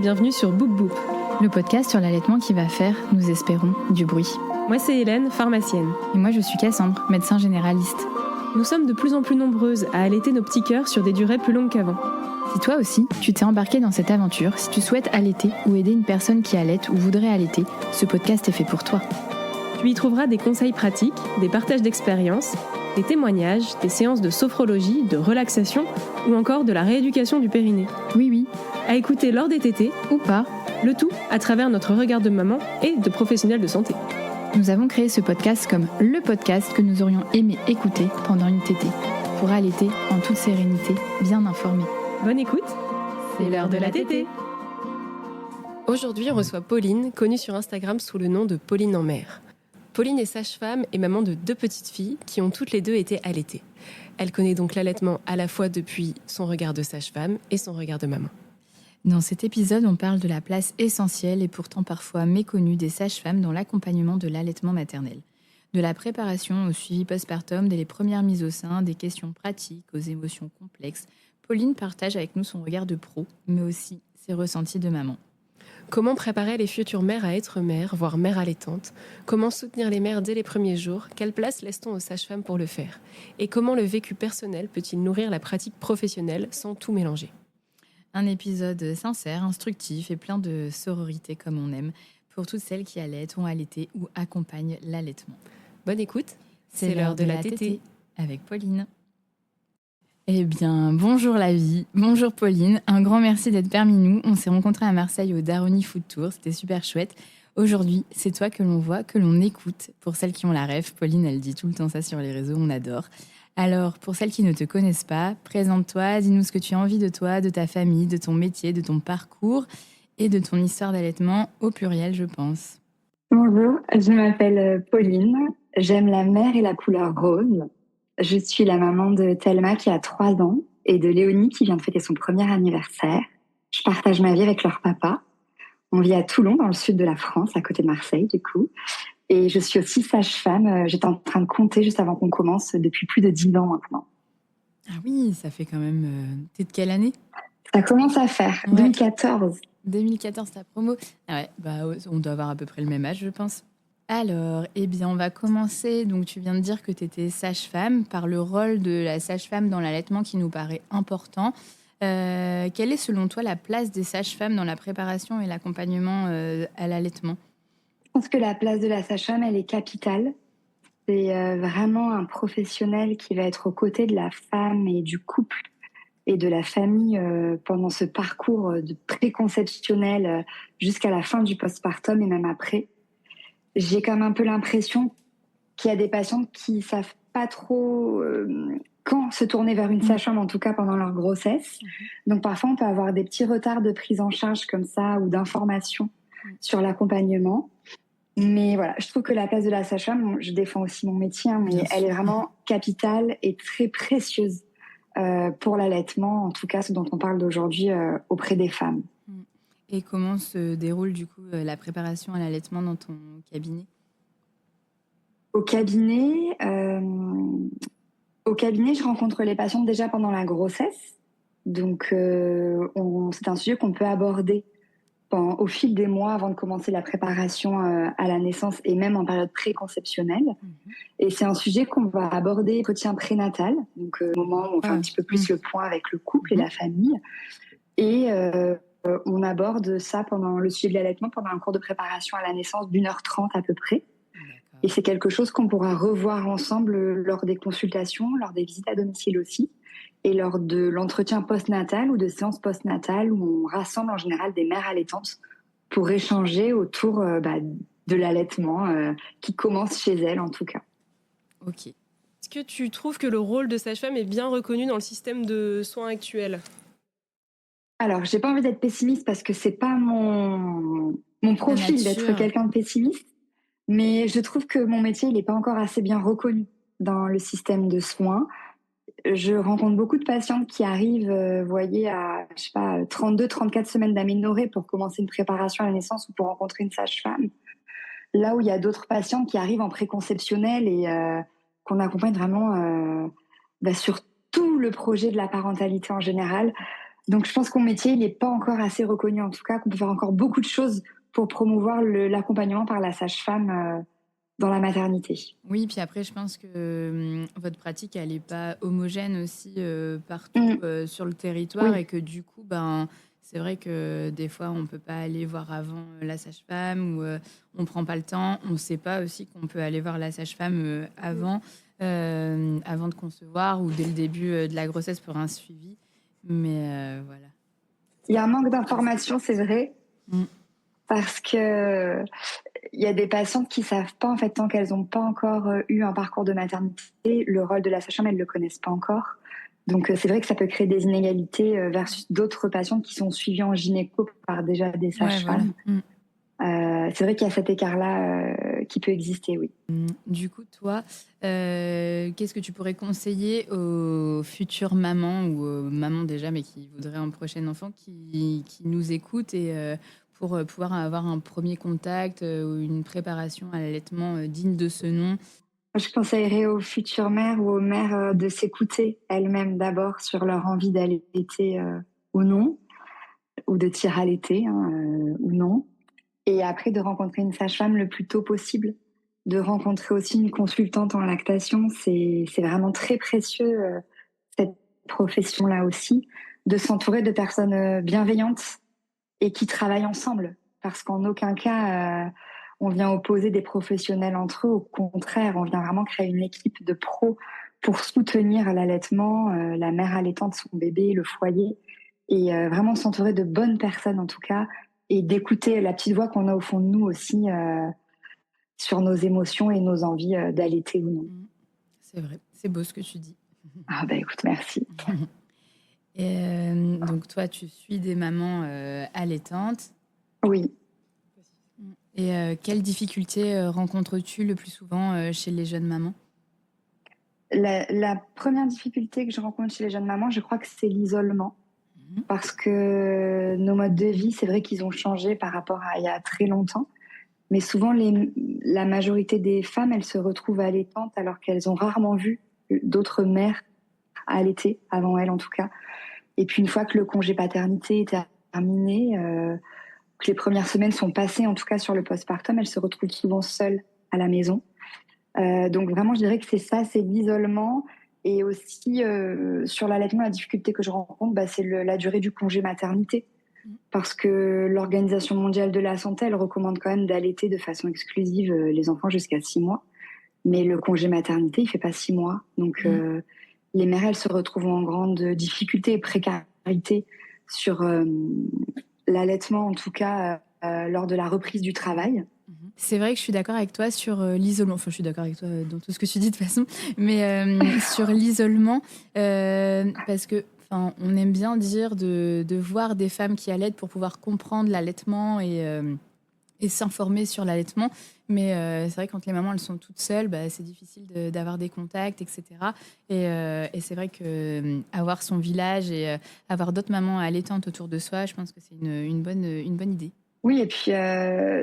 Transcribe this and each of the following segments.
bienvenue sur Boop Boop, le podcast sur l'allaitement qui va faire, nous espérons, du bruit. Moi c'est Hélène, pharmacienne. Et moi je suis Cassandre, médecin généraliste. Nous sommes de plus en plus nombreuses à allaiter nos petits cœurs sur des durées plus longues qu'avant. Si toi aussi, tu t'es embarqué dans cette aventure, si tu souhaites allaiter ou aider une personne qui allaite ou voudrait allaiter, ce podcast est fait pour toi. Tu y trouveras des conseils pratiques, des partages d'expériences, des témoignages, des séances de sophrologie, de relaxation ou encore de la rééducation du périnée. Oui, à écouter lors des tétés ou pas, le tout à travers notre regard de maman et de professionnels de santé. Nous avons créé ce podcast comme le podcast que nous aurions aimé écouter pendant une tétée, pour allaiter en toute sérénité, bien informé. Bonne écoute, c'est l'heure de la tétée. Aujourd'hui, on reçoit Pauline, connue sur Instagram sous le nom de Pauline en mer. Pauline est sage-femme et maman de 2 petites filles qui ont toutes les 2 été allaitées. Elle connaît donc l'allaitement à la fois depuis son regard de sage-femme et son regard de maman. Dans cet épisode, on parle de la place essentielle et pourtant parfois méconnue des sages-femmes dans l'accompagnement de l'allaitement maternel. De la préparation au suivi postpartum, dès les premières mises au sein, des questions pratiques aux émotions complexes, Pauline partage avec nous son regard de pro, mais aussi ses ressentis de maman. Comment préparer les futures mères à être mères, voire mères allaitantes? Comment soutenir les mères dès les premiers jours? Quelle place laisse-t-on aux sages-femmes pour le faire? Et comment le vécu personnel peut-il nourrir la pratique professionnelle sans tout mélanger? Un épisode sincère, instructif et plein de sororité comme on aime, pour toutes celles qui allaitent, ont allaité ou accompagnent l'allaitement. Bonne écoute, c'est l'heure de la tétée avec Pauline. Eh bien, bonjour la vie, bonjour Pauline, un grand merci d'être parmi nous. On s'est rencontrés à Marseille au Daroni Food Tour, c'était super chouette. Aujourd'hui, c'est toi que l'on voit, que l'on écoute. Pour celles qui ont la rêve, Pauline, elle dit tout le temps ça sur les réseaux, on adore. Alors, pour celles qui ne te connaissent pas, présente-toi, dis-nous ce que tu as envie de toi, de ta famille, de ton métier, de ton parcours et de ton histoire d'allaitement, au pluriel, je pense. Bonjour, je m'appelle Pauline, j'aime la mer et la couleur rose. Je suis la maman de Thelma qui a 3 ans et de Léonie qui vient de fêter son premier anniversaire. Je partage ma vie avec leur papa. On vit à Toulon, dans le sud de la France, à côté de Marseille, du coup. Et je suis aussi sage-femme. J'étais en train de compter juste avant qu'on commence depuis plus de 10 ans maintenant. Ah oui, ça fait quand même... T'es de quelle année? Ça commence à faire, ouais. 2014. 2014, ta promo. Ah ouais, on doit avoir à peu près le même âge, je pense. Alors, eh bien, on va commencer. Donc, tu viens de dire que tu étais sage-femme, par le rôle de la sage-femme dans l'allaitement qui nous paraît important. Quelle est, selon toi, la place des sages-femmes dans la préparation et l'accompagnement à l'allaitement? Je pense que la place de la sage-femme, elle est capitale. C'est vraiment un professionnel qui va être aux côtés de la femme et du couple et de la famille pendant ce parcours de préconceptionnel jusqu'à la fin du postpartum et même après. J'ai quand même un peu l'impression qu'il y a des patientes qui ne savent pas trop quand se tourner vers une sage-femme, en tout cas pendant leur grossesse. Donc parfois, on peut avoir des petits retards de prise en charge comme ça ou d'information sur l'accompagnement. Mais voilà, je trouve que la place de la sage-femme, je défends aussi mon métier, mais elle est vraiment capitale et très précieuse pour l'allaitement, en tout cas ce dont on parle d'aujourd'hui auprès des femmes. Et comment se déroule du coup la préparation à l'allaitement dans ton cabinet? Au cabinet, je rencontre les patientes déjà pendant la grossesse. Donc, c'est un sujet qu'on peut aborder au fil des mois avant de commencer la préparation à la naissance et même en période préconceptionnelle. Et c'est un sujet qu'on va aborder au entretien prénatal, donc au moment où on fait un petit peu plus le point avec le couple et la famille. Et on aborde ça pendant le sujet de l'allaitement, pendant un cours de préparation à la naissance d'1h30 à peu près. Et c'est quelque chose qu'on pourra revoir ensemble lors des consultations, lors des visites à domicile aussi, et lors de l'entretien postnatal ou de séances postnatales où on rassemble en général des mères allaitantes pour échanger autour de l'allaitement qui commence chez elles en tout cas. Ok. Est-ce que tu trouves que le rôle de sage-femme est bien reconnu dans le système de soins actuel ? Alors, j'ai pas envie d'être pessimiste parce que c'est pas mon profil d'être quelqu'un de pessimiste, mais je trouve que mon métier, il est pas encore assez bien reconnu dans le système de soins. Je rencontre beaucoup de patientes qui arrivent, à 32, 34 semaines d'aménorrhée pour commencer une préparation à la naissance ou pour rencontrer une sage-femme. Là où il y a d'autres patientes qui arrivent en préconceptionnel et qu'on accompagne vraiment sur tout le projet de la parentalité en général. Donc, je pense que mon métier, il n'est pas encore assez reconnu, en tout cas, qu'on peut faire encore beaucoup de choses pour promouvoir l'accompagnement par la sage-femme dans la maternité. Oui, puis après, je pense que votre pratique, elle n'est pas homogène aussi partout Mm, sur le territoire oui, et que du coup, ben, c'est vrai que des fois, on ne peut pas aller voir avant la sage-femme ou on ne prend pas le temps. On ne sait pas aussi qu'on peut aller voir la sage-femme avant de concevoir ou dès le début de la grossesse pour un suivi. Mais voilà. il y a un manque d'information, c'est vrai, Mm. parce que il y a des patientes qui savent pas, en fait, tant qu'elles n'ont pas encore eu un parcours de maternité, le rôle de la sage-femme, elles le connaissent pas encore. Donc, c'est vrai que ça peut créer des inégalités versus d'autres patientes qui sont suivies en gynéco par déjà des Ouais, voilà. sages-femmes. C'est vrai qu'il y a cet écart-là qui peut exister, oui. Du coup, toi, qu'est-ce que tu pourrais conseiller aux futures mamans ou aux mamans déjà, mais qui voudraient un prochain enfant, qui nous écoutent et pour pouvoir avoir un premier contact ou une préparation à l'allaitement digne de ce nom? Je conseillerais aux futures mères ou aux mères de s'écouter elles-mêmes d'abord sur leur envie d'allaiter ou non, ou de tirer à l'été ou non. Et après, de rencontrer une sage-femme le plus tôt possible. De rencontrer aussi une consultante en lactation, c'est vraiment très précieux, cette profession-là aussi. De s'entourer de personnes bienveillantes et qui travaillent ensemble. Parce qu'en aucun cas, on vient opposer des professionnels entre eux. Au contraire, on vient vraiment créer une équipe de pros pour soutenir l'allaitement, la mère allaitante, son bébé, le foyer. Et vraiment s'entourer de bonnes personnes, en tout cas, et d'écouter la petite voix qu'on a au fond de nous aussi sur nos émotions et nos envies d'allaiter ou non. C'est vrai, c'est beau ce que tu dis. Ah bah écoute, merci. Et donc toi, tu suis des mamans allaitantes. Oui. Et quelles difficultés rencontres-tu le plus souvent chez les jeunes mamans? La première difficulté que je rencontre chez les jeunes mamans, je crois que c'est l'isolement. Parce que nos modes de vie, c'est vrai qu'ils ont changé par rapport à il y a très longtemps. Mais souvent, la majorité des femmes, elles se retrouvent allaitantes alors qu'elles ont rarement vu d'autres mères allaiter, avant elles en tout cas. Et puis une fois que le congé paternité est terminé, que les premières semaines sont passées, en tout cas sur le postpartum, elles se retrouvent souvent seules à la maison. Donc vraiment, je dirais que c'est ça, c'est l'isolement. Et aussi, sur l'allaitement, la difficulté que je rencontre, c'est la durée du congé maternité. Parce que l'Organisation mondiale de la santé, elle recommande quand même d'allaiter de façon exclusive les enfants jusqu'à 6 mois. Mais le congé maternité, il fait pas 6 mois. Donc, les mères, elles se retrouvent en grande difficulté et précarité sur l'allaitement, en tout cas, lors de la reprise du travail. C'est vrai que je suis d'accord avec toi sur l'isolement. Enfin, je suis d'accord avec toi dans tout ce que tu dis de toute façon. Mais sur l'isolement, parce que on aime bien dire de voir des femmes qui allaitent pour pouvoir comprendre l'allaitement et s'informer sur l'allaitement. Mais c'est vrai que quand les mamans elles sont toutes seules, c'est difficile d'avoir des contacts, etc. Et c'est vrai que avoir son village et avoir d'autres mamans allaitantes autour de soi, je pense que c'est une bonne idée. Oui, et puis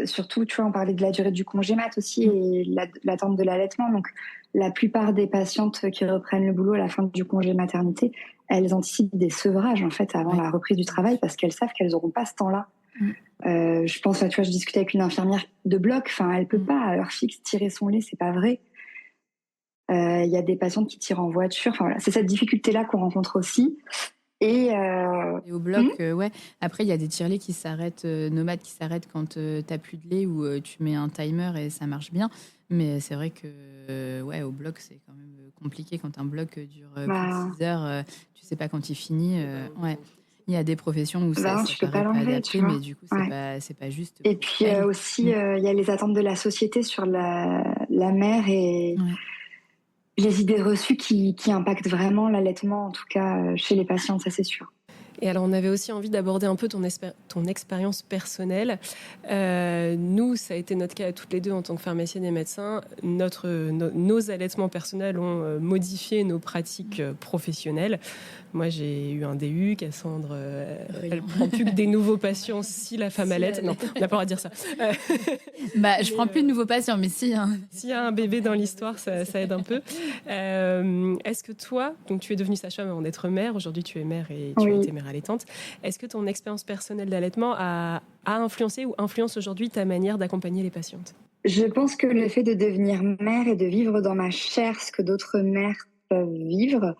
surtout, tu vois, on parlait de la durée du congé mat aussi et l'attente de l'allaitement. Donc, la plupart des patientes qui reprennent le boulot à la fin du congé maternité, elles anticipent des sevrages en fait avant la reprise du travail parce qu'elles savent qu'elles n'auront pas ce temps-là. Je pense, tu vois, je discutais avec une infirmière de bloc. Enfin, elle peut pas à heure fixe tirer son lait, c'est pas vrai. Il y a des patientes qui tirent en voiture. Enfin, voilà, c'est cette difficulté-là qu'on rencontre aussi. Et au bloc, ouais. Après, il y a des tire-laits qui s'arrêtent, nomades qui s'arrêtent quand t'as plus de lait ou tu mets un timer et ça marche bien. Mais c'est vrai que, ouais, au bloc, c'est quand même compliqué quand un bloc dure plus de 6 heures. Tu sais pas quand il finit. Ouais. Il y a des professions où ça tu peux paraît pas pas l'enlever, adapté, tu vois. mais du coup, c'est pas juste. Et puis aussi, il y a les attentes de la société sur la mère et les idées reçues qui impactent vraiment l'allaitement, en tout cas chez les patientes, ça c'est sûr. Et alors, on avait aussi envie d'aborder un peu ton expérience personnelle. Nous, ça a été notre cas toutes les deux en tant que pharmacienne et médecin. Nos allaitements personnels ont modifié nos pratiques professionnelles. Moi, j'ai eu un DU, Cassandre, elle prend plus que des nouveaux patients si la femme allaite. Non, on n'a pas le droit de dire ça. Je prends plus de nouveaux patients, mais si. Hein. S'il y a un bébé dans l'histoire, ça aide un peu. Est-ce que toi, donc tu es devenue sage-femme avant d'être mère, aujourd'hui tu es mère et tu as été mère mère allaitante. Est-ce que ton expérience personnelle d'allaitement a influencé ou influence aujourd'hui ta manière d'accompagner les patientes ? Je pense que le fait de devenir mère et de vivre dans ma chair ce que d'autres mères peuvent vivre,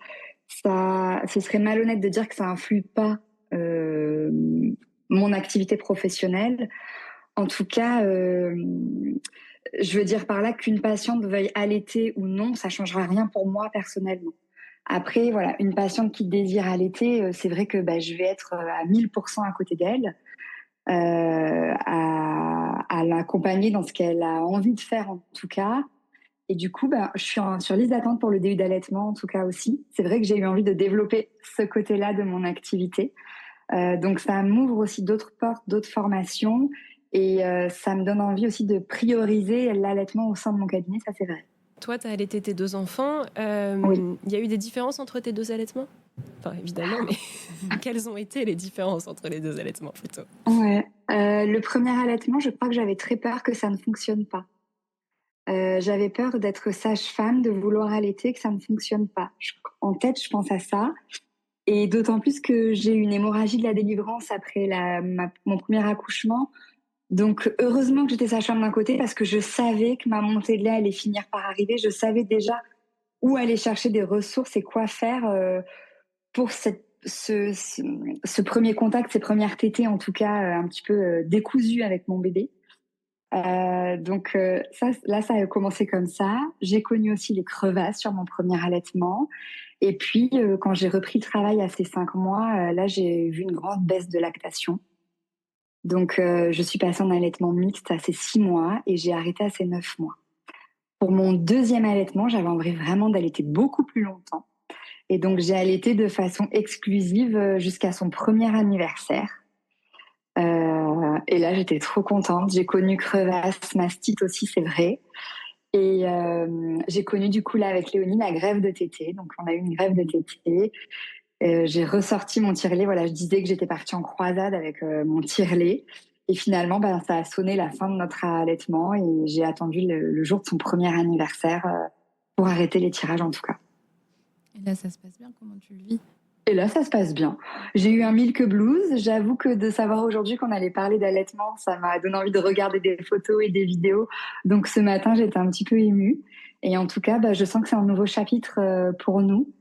ce serait malhonnête de dire que ça influe pas mon activité professionnelle. En tout cas, je veux dire par là qu'une patiente veuille allaiter ou non, ça changera rien pour moi personnellement. Après, voilà, une patiente qui désire allaiter, c'est vrai que je vais être à 1000% à côté d'elle, à l'accompagner dans ce qu'elle a envie de faire en tout cas. Et du coup, je suis sur liste d'attente pour le DU d'allaitement en tout cas aussi. C'est vrai que j'ai eu envie de développer ce côté-là de mon activité. Donc ça m'ouvre aussi d'autres portes, d'autres formations. Et ça me donne envie aussi de prioriser l'allaitement au sein de mon cabinet, ça c'est vrai. Toi, tu as allaité tes 2 enfants. Oui. Il y a eu des différences entre tes 2 allaitements ? Enfin, évidemment, mais quelles ont été les différences entre les 2 allaitements plutôt ? Ouais. Le premier allaitement, je crois que j'avais très peur que ça ne fonctionne pas. J'avais peur d'être sage-femme, de vouloir allaiter, que ça ne fonctionne pas. En tête, je pense à ça. Et d'autant plus que j'ai eu une hémorragie de la délivrance après mon premier accouchement. Donc, heureusement que j'étais sage-femme d'un côté parce que je savais que ma montée de lait allait finir par arriver. Je savais déjà où aller chercher des ressources et quoi faire pour ce premier contact, ces premières tétées en tout cas, un petit peu décousues avec mon bébé. Donc ça a commencé comme ça. J'ai connu aussi les crevasses sur mon premier allaitement. Et puis, quand j'ai repris le travail à ces 5 mois, là, j'ai vu une grande baisse de lactation. Donc, je suis passée en allaitement mixte à ces 6 mois et j'ai arrêté à ces 9 mois. Pour mon deuxième allaitement, j'avais envie vraiment d'allaiter beaucoup plus longtemps. Et donc, j'ai allaité de façon exclusive jusqu'à son premier anniversaire. Et là, j'étais trop contente. J'ai connu crevasse, mastite aussi, c'est vrai. Et j'ai connu du coup là avec Léonie la grève de tétée. Donc, on a eu une grève de tétée. J'ai ressorti mon tire-lait. Voilà, je disais que j'étais partie en croisade avec mon tire-lait. Et finalement, ça a sonné la fin de notre allaitement et j'ai attendu le jour de son premier anniversaire pour arrêter les tirages en tout cas. Et là, ça se passe bien? Comment tu le vis? Et là, ça se passe bien. J'ai eu un milk blues. J'avoue que de savoir aujourd'hui qu'on allait parler d'allaitement, ça m'a donné envie de regarder des photos et des vidéos. Donc ce matin, j'étais un petit peu émue. Et en tout cas, je sens que c'est un nouveau chapitre pour nous.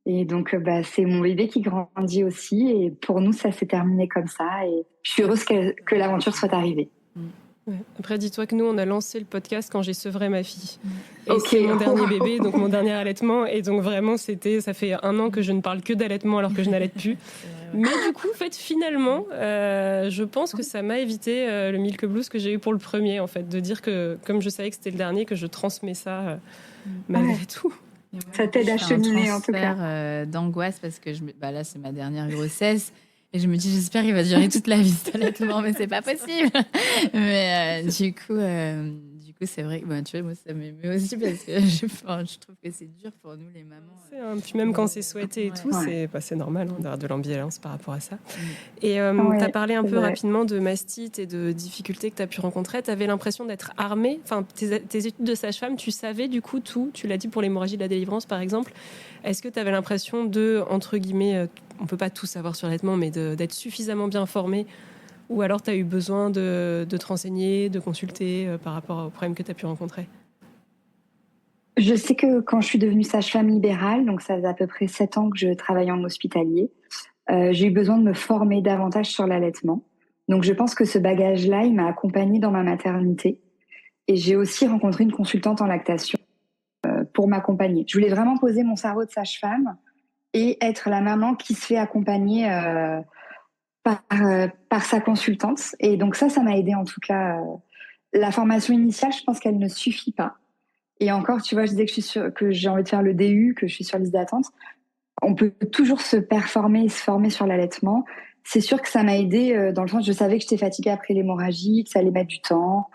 Et donc, c'est mon bébé qui grandit aussi. Et pour nous, ça s'est terminé comme ça. Et je suis heureuse que l'aventure soit arrivée. Ouais. Après, dis-toi que nous, on a lancé le podcast quand j'ai sevré ma fille. Et Ok. c'est mon dernier bébé, donc mon dernier allaitement. Et donc vraiment, ça fait 1 an que je ne parle que d'allaitement alors que je n'allaite plus. Mais du coup, en fait, finalement, je pense que ça m'a évité le milk blues que j'ai eu pour le premier, en fait, de dire que, comme je savais que c'était le dernier, que je transmets ça malgré tout. Ça t'aide à cheminer en tout cas. D'angoisse parce que là, c'est ma dernière grossesse. Et je me dis, j'espère qu'il va durer toute la vie, cet allaitement, mais c'est pas possible. Mais du coup, c'est vrai que tu vois, moi, ça m'émeut aussi parce que je trouve que c'est dur pour nous, les mamans. Puis même quand c'est souhaité et tout, c'est normal d'avoir de l'ambivalence par rapport à ça. Et tu as parlé un peu rapidement de mastite et de difficultés que tu as pu rencontrer. Tu avais l'impression d'être armée. Enfin, tes études de sage-femme, tu savais du coup tout. Tu l'as dit pour l'hémorragie de la délivrance, par exemple. Est-ce que tu avais l'impression de, entre guillemets, on ne peut pas tout savoir sur l'allaitement, mais d'être suffisamment bien formée, ou alors tu as eu besoin de te renseigner, de consulter par rapport aux problèmes que tu as pu rencontrer? Je sais que quand je suis devenue sage-femme libérale, donc ça faisait à peu près 7 ans que je travaillais en hospitalier, j'ai eu besoin de me former davantage sur l'allaitement. Donc je pense que ce bagage-là, il m'a accompagnée dans ma maternité. Et j'ai aussi rencontré une consultante en lactation pour m'accompagner. Je voulais vraiment poser mon cerveau de sage-femme et être la maman qui se fait accompagner par sa consultante. Et donc ça m'a aidée en tout cas. La formation initiale, je pense qu'elle ne suffit pas. Et encore, tu vois, je disais que j'ai envie de faire le DU, que je suis sur liste d'attente. On peut toujours se performer et se former sur l'allaitement. C'est sûr que ça m'a aidée dans le sens, je savais que j'étais fatiguée après l'hémorragie, que ça allait mettre du temps.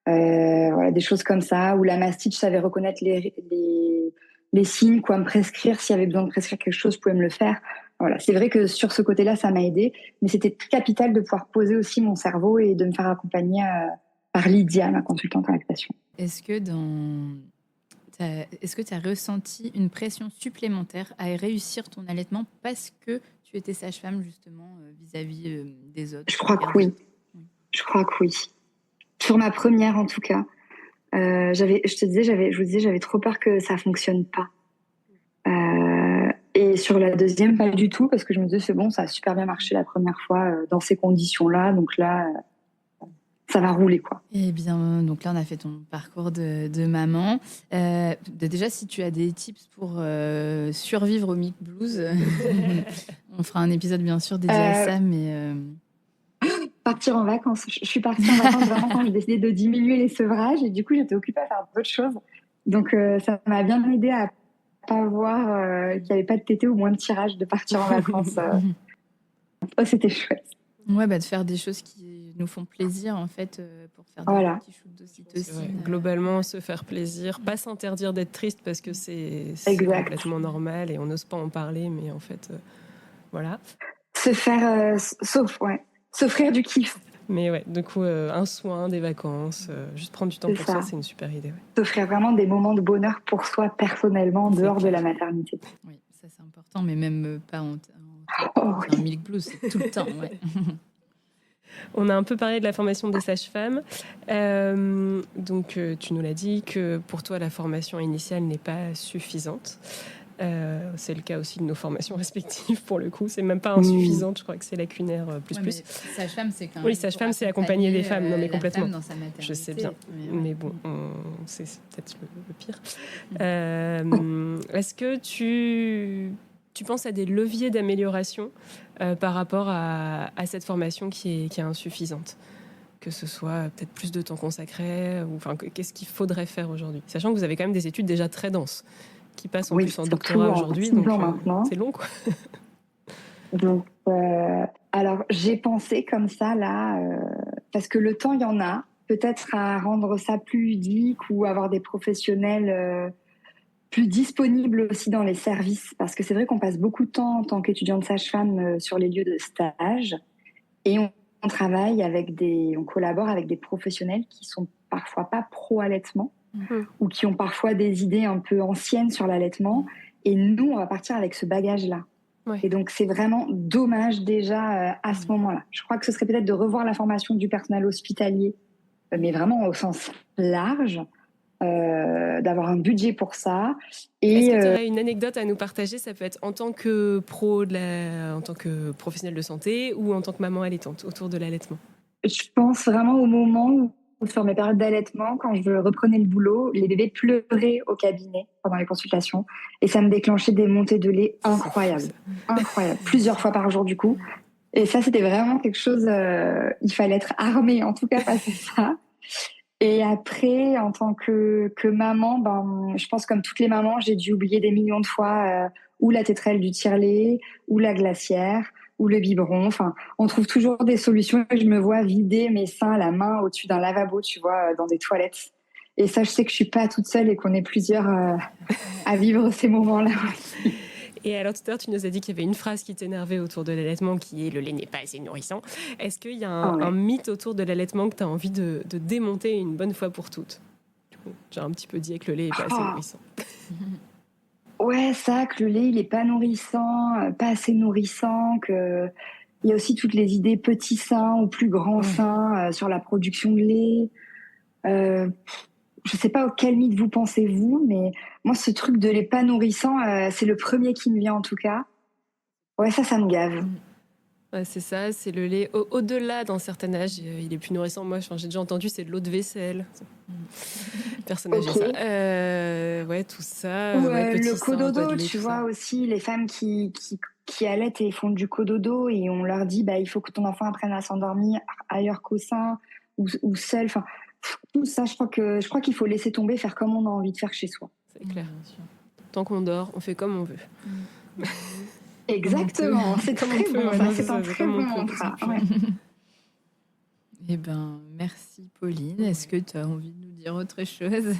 Voilà, des choses comme ça. Ou la mastite, je savais reconnaître les signes, quoi me prescrire. S'il y avait besoin de prescrire quelque chose, je pouvais me le faire. Voilà, c'est vrai que sur ce côté-là, ça m'a aidée. Mais c'était capital de pouvoir poser aussi mon cerveau et de me faire accompagner par Lydia, ma consultante en lactation. Est-ce que tu as ressenti une pression supplémentaire à réussir ton allaitement parce que tu tu étais sage-femme, justement, vis-à-vis des autres? Je crois que oui. Je crois que oui. Sur ma première, en tout cas. Je vous disais, j'avais trop peur que ça fonctionne pas. Et sur la deuxième, pas du tout, parce que je me disais, c'est bon, ça a super bien marché la première fois dans ces conditions-là. Donc là, ça va rouler, quoi. Eh bien, donc là, on a fait ton parcours de maman. Déjà, si tu as des tips pour survivre au Milk Blues, on fera un épisode, bien sûr, dédié à ça, mais... Partir en vacances. Je suis partie en vacances vraiment quand j'ai décidé de diminuer les sevrages et du coup, j'étais occupée à faire d'autres choses. Donc, ça m'a bien aidé à pas voir qu'il n'y avait pas de tété ou moins de tirage de partir en vacances. Ça, c'était chouette. Ouais, de faire des choses qui nous font plaisir, en fait, pour faire des petits shoots d'ocytocine. Globalement, se faire plaisir, pas s'interdire d'être triste parce que c'est complètement normal et on n'ose pas en parler, mais en fait, voilà. Se faire, s'offrir du kiff. Mais ouais, du coup, un soin, des vacances, juste prendre du temps pour soi, c'est une super idée. Ouais. S'offrir vraiment des moments de bonheur pour soi personnellement, dehors de la maternité. Oui, ça c'est important, mais même pas un Milk Blues, c'est tout le temps. Ouais. On a un peu parlé de la formation des sages-femmes. Donc, tu nous l'as dit que pour toi, la formation initiale n'est pas suffisante. C'est le cas aussi de nos formations respectives pour le coup. C'est même pas insuffisante, je crois que c'est lacunaire plus. Sage-femme, c'est quand même. Oui, sage-femme, c'est accompagner des femmes. Non, mais complètement. Dans sa maternité, je sais bien. Mais bon, c'est peut-être le pire. Est-ce que tu penses à des leviers d'amélioration par rapport à cette formation qui est insuffisante? Que ce soit peut-être plus de temps consacré, ou qu'est-ce qu'il faudrait faire aujourd'hui? Sachant que vous avez quand même des études déjà très denses qui passent en plus en doctorat aujourd'hui, donc c'est long, quoi. Donc, alors, j'ai pensé comme ça, là, parce que le temps, il y en a, peut-être à rendre ça plus ludique ou avoir des professionnels plus disponibles aussi dans les services, parce que c'est vrai qu'on passe beaucoup de temps en tant qu'étudiante sage-femme sur les lieux de stage, et on collabore avec des professionnels qui sont parfois pas pro-allaitement, ou qui ont parfois des idées un peu anciennes sur l'allaitement. Et nous, on va partir avec ce bagage-là. Ouais. Et donc, c'est vraiment dommage déjà à ce moment-là. Je crois que ce serait peut-être de revoir la formation du personnel hospitalier, mais vraiment au sens large, d'avoir un budget pour ça. Et est-ce que tu aurais une anecdote à nous partager? Ça peut être en tant que en tant que professionnel de santé ou en tant que maman allaitante autour de l'allaitement. Je pense vraiment au moment où, sur mes périodes d'allaitement, quand je reprenais le boulot, les bébés pleuraient au cabinet pendant les consultations et ça me déclenchait des montées de lait incroyables. Incroyables. Plusieurs fois par jour, du coup. Et ça, c'était vraiment quelque chose... il fallait être armé, en tout cas, face à ça. Et après, en tant que maman, je pense comme toutes les mamans, j'ai dû oublier des millions de fois ou la tétrelle du tire-lait, ou la glacière, ou le biberon. Enfin, on trouve toujours des solutions. Je me vois vider mes seins à la main au-dessus d'un lavabo, tu vois, dans des toilettes. Et ça, je sais que je suis pas toute seule et qu'on est plusieurs à vivre ces moments-là aussi. Et alors tout à l'heure, tu nous as dit qu'il y avait une phrase qui t'énervait autour de l'allaitement, qui est « le lait n'est pas assez nourrissant ». Est-ce qu'il y a un mythe autour de l'allaitement que tu as envie de démonter une bonne fois pour toutes? J'ai un petit peu dit que le lait n'est pas assez nourrissant. Ouais, ça, que le lait, il n'est pas nourrissant, pas assez nourrissant, que... Il y a aussi toutes les idées petits seins ou plus grands seins sur la production de lait. Je sais pas auquel mythe vous pensez, vous, mais moi, ce truc de lait pas nourrissant, c'est le premier qui me vient en tout cas. Ouais, ça me gave. Ouais, c'est ça, c'est le lait. Au-delà, d'un certain âge, il est plus nourrissant. Moi, j'ai déjà entendu, c'est de l'eau de vaisselle. Personne n'a dit ça. Ouais, tout ça. Le cododo, tu vois, aussi, les femmes qui allaitent et font du cododo et on leur dit, il faut que ton enfant apprenne à s'endormir ailleurs qu'au sein ou seul. Enfin, tout ça, je crois qu'il faut laisser tomber, faire comme on a envie de faire chez soi. C'est clair. Tant qu'on dort, on fait comme on veut. Exactement, c'est très bon. C'est un très bon mantra. Eh ben, merci Pauline. Est-ce que tu as envie de nous dire autre chose?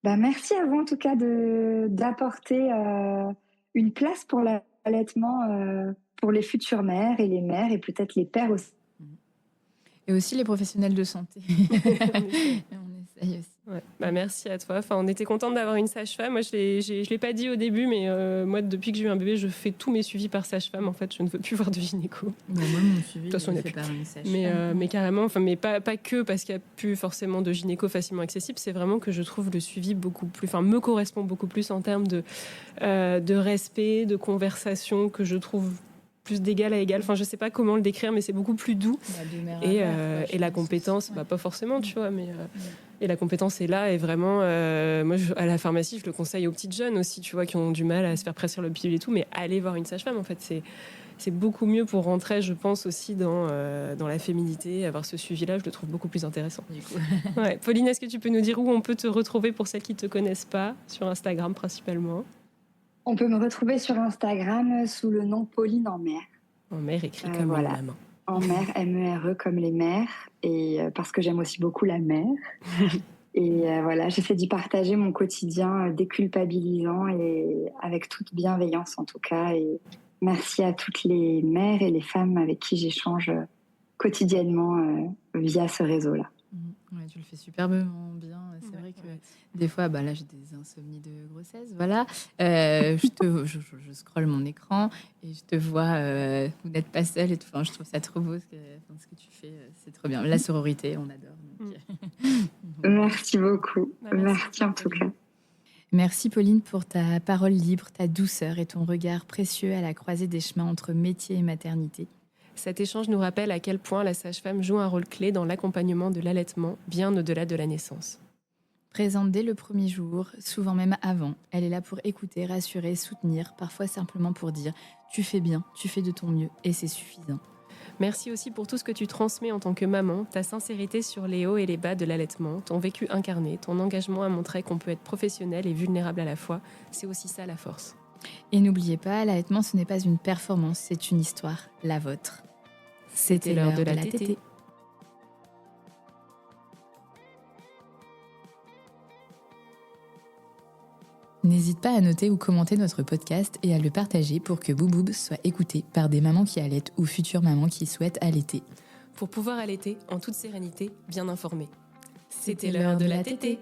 Merci à vous en tout cas d'apporter une place pour l'allaitement pour les futures mères et les mères et peut-être les pères aussi. Et aussi les professionnels de santé. On essaye aussi. Ouais. merci à toi. Enfin, on était contente d'avoir une sage-femme. Moi, je l'ai pas dit au début, mais moi, depuis que j'ai eu un bébé, je fais tous mes suivis par sage-femme. En fait, je ne veux plus voir de gynéco. Moi, mon suivi, De toute façon, il est fait par une sage-femme. Mais carrément, enfin, mais pas que parce qu'il n'y a plus forcément de gynéco facilement accessible. C'est vraiment que je trouve le suivi beaucoup plus, enfin, me correspond beaucoup plus en termes de respect, de conversation, que je trouve plus d'égal à égal. Enfin, je sais pas comment le décrire, mais c'est beaucoup plus doux. Et la compétence, pas forcément, tu vois, mais et la compétence est là. Et vraiment, moi, à la pharmacie, je le conseille aux petites jeunes aussi, tu vois, qui ont du mal à se faire prescrire le pilule et tout, mais allez voir une sage-femme. En fait, c'est beaucoup mieux pour rentrer, je pense, aussi dans la féminité. Avoir ce suivi-là, je le trouve beaucoup plus intéressant. Du coup. Ouais. Pauline, est-ce que tu peux nous dire où on peut te retrouver pour celles qui ne te connaissent pas, sur Instagram principalement? On peut me retrouver sur Instagram sous le nom Pauline en mer. En mer, écrit comme une maman. En mer, M-E-R-E comme les mers, et parce que j'aime aussi beaucoup la mer. Et voilà, j'essaie d'y partager mon quotidien déculpabilisant et avec toute bienveillance en tout cas. Et merci à toutes les mères et les femmes avec qui j'échange quotidiennement via ce réseau-là. Ouais, tu le fais superbement bien. C'est vrai que des fois, là, j'ai des insomnies de grossesse. Voilà, je scrolle mon écran et je te vois. Vous n'êtes pas seule et tout. Enfin, je trouve ça trop beau ce que tu fais. C'est trop bien. La sororité, on adore. Donc. Merci beaucoup. Merci en tout cas. Merci Pauline pour ta parole libre, ta douceur et ton regard précieux à la croisée des chemins entre métier et maternité. Cet échange nous rappelle à quel point la sage-femme joue un rôle clé dans l'accompagnement de l'allaitement, bien au-delà de la naissance. Présente dès le premier jour, souvent même avant, elle est là pour écouter, rassurer, soutenir, parfois simplement pour dire « tu fais bien, tu fais de ton mieux et c'est suffisant ». Merci aussi pour tout ce que tu transmets en tant que maman, ta sincérité sur les hauts et les bas de l'allaitement, ton vécu incarné, ton engagement à montrer qu'on peut être professionnel et vulnérable à la fois. C'est aussi ça la force. Et n'oubliez pas, l'allaitement, ce n'est pas une performance, c'est une histoire, la vôtre. C'était l'heure de la tétée. N'hésite pas à noter ou commenter notre podcast et à le partager pour que Bouboub soit écouté par des mamans qui allaitent ou futures mamans qui souhaitent allaiter. Pour pouvoir allaiter en toute sérénité, bien informée. C'était l'heure de la tétée.